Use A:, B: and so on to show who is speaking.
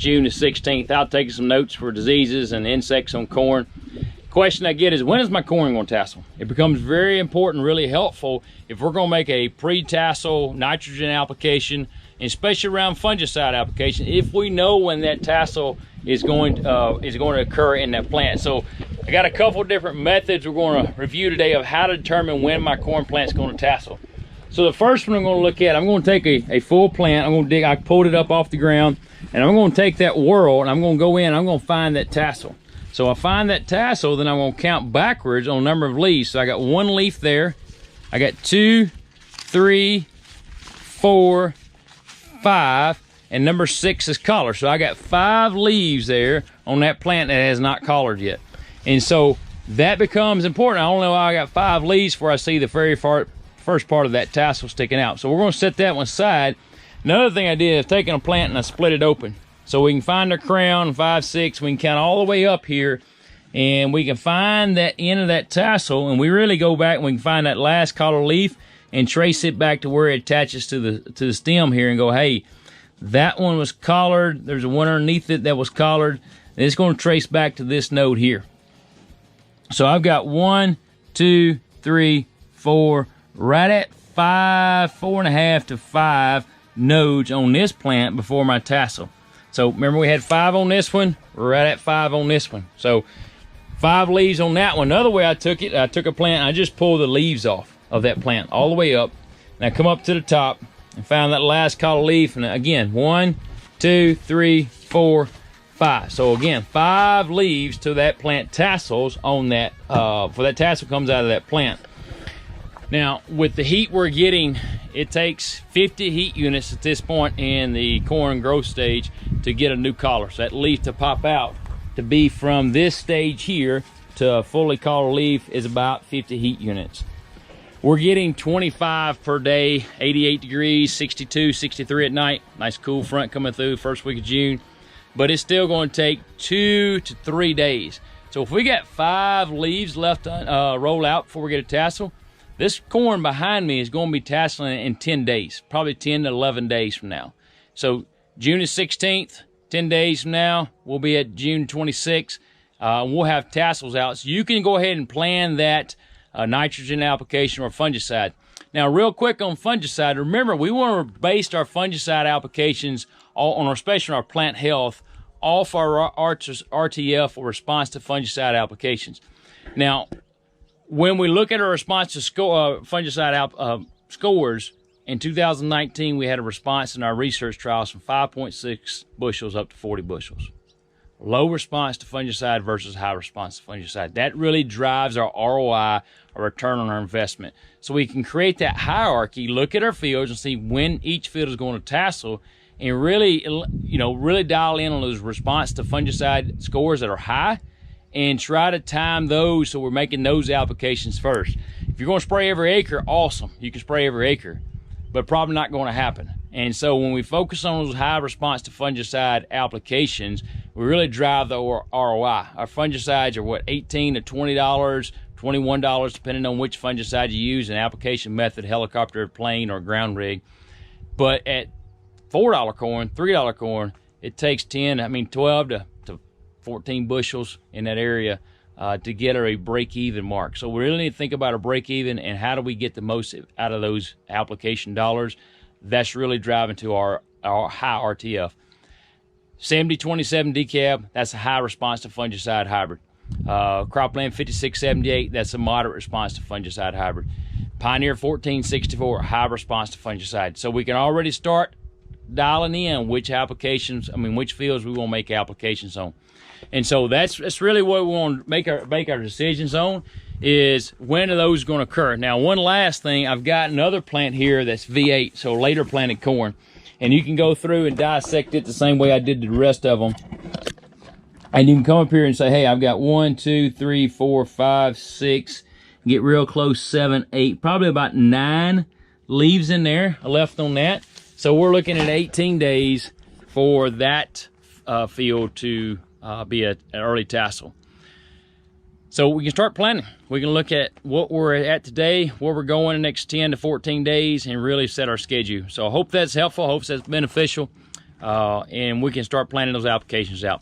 A: June the 16th, out taking some notes for diseases and insects on corn. Question I get is, when is my corn going to tassel? It becomes very important, really helpful if we're going to make a pre-tassel nitrogen application, especially around fungicide application, if we know when that tassel is going to occur in that plant. So I got a couple different methods we're going to review today of how to determine when my corn plant is going to tassel. So the first one I'm going to look at, I'm going to take a full plant. I'm going to dig, I pulled it up off the ground, and I'm going to take that whorl and I'm going to go in, I'm going to find that tassel. So I find that tassel, then I'm going to count backwards on number of leaves. So I got 1 leaf there, I got 2, 3, 4, 5, and number 6 is collared. So I got 5 leaves there on that plant that has not collared yet. And so that becomes important. I don't know how I got 5 leaves before I see the very first part of that tassel sticking out. So we're going to set that one aside. Another thing I did is taking a plant and I split it open. So we can find the crown, 5, 6, we can count all the way up here, and we can find that end of that tassel, and we really go back and we can find that last collared leaf and trace it back to where it attaches to the stem here and go, hey, that one was collared, there's a one underneath it that was collared, and it's going to trace back to this node here. So I've got 1, 2, 3, 4, right at 5, 4.5 to 5 nodes on this plant before my tassel. So remember, we had 5 on this one, we're right at 5 on this one. So 5 leaves on that one. Another way I took it, I took a plant and I just pulled the leaves off of that plant all the way up. And I come up to the top and found that last collared leaf. And again, 1, 2, 3, 4, 5. So again, 5 leaves to that plant tassels on that, for that tassel comes out of that plant. Now, with the heat we're getting, it takes 50 heat units at this point in the corn growth stage to get a new collar. So that leaf to pop out, to be from this stage here to a fully collared leaf, is about 50 heat units. We're getting 25 per day, 88 degrees, 62, 63 at night. Nice cool front coming through first week of June. But it's still going to take 2 to 3 days. So if we got 5 leaves left roll out before we get a tassel, this corn behind me is going to be tasseling in 10 days, probably 10 to 11 days from now. So June the 16th, 10 days from now, we'll be at June 26th. We'll have tassels out. So you can go ahead and plan that nitrogen application or fungicide. Now, real quick on fungicide, remember, we want to base our fungicide applications on, especially our plant health, off our RTF, or response to fungicide applications. Now, when we look at our response to fungicide scores, in 2019, we had a response in our research trials from 5.6 bushels up to 40 bushels. Low response to fungicide versus high response to fungicide. That really drives our ROI, our return on our investment. So we can create that hierarchy, look at our fields and see when each field is going to tassel, and really, really dial in on those response to fungicide scores that are high, and try to time those so we're making those applications first. If you're going to spray every acre, awesome, you can spray every acre, but probably not going to happen. And so when we focus on those high response to fungicide applications, we really drive the ROI. Our fungicides are what, $18 to $20, $21, depending on which fungicide you use, an application method, helicopter, plane, or ground rig. But at $4 corn, $3 corn, it takes 12 to 14 bushels in that area to get a break-even mark. So we really need to think about a break-even and how do we get the most out of those application dollars. That's really driving to our high RTF. 7027 decab, that's a high response to fungicide hybrid. Cropland 5678, that's a moderate response to fungicide hybrid. Pioneer 1464, high response to fungicide. So we can already start dialing in which applications, which fields we want to make applications on. And so that's really what we want to make our decisions on, is when are those going to occur. Now, one last thing, I've got another plant here that's V8, so later planted corn. And you can go through and dissect it the same way I did the rest of them. And you can come up here and say, hey, I've got 1, 2, 3, 4, 5, 6, get real close, 7, 8, probably about 9 leaves in there left on that. So we're looking at 18 days for that field to be an early tassel. So we can start planning. We can look at what we're at today, where we're going the next 10 to 14 days, and really set our schedule. So I hope that's helpful. I hope that's beneficial. and we can start planning those applications out.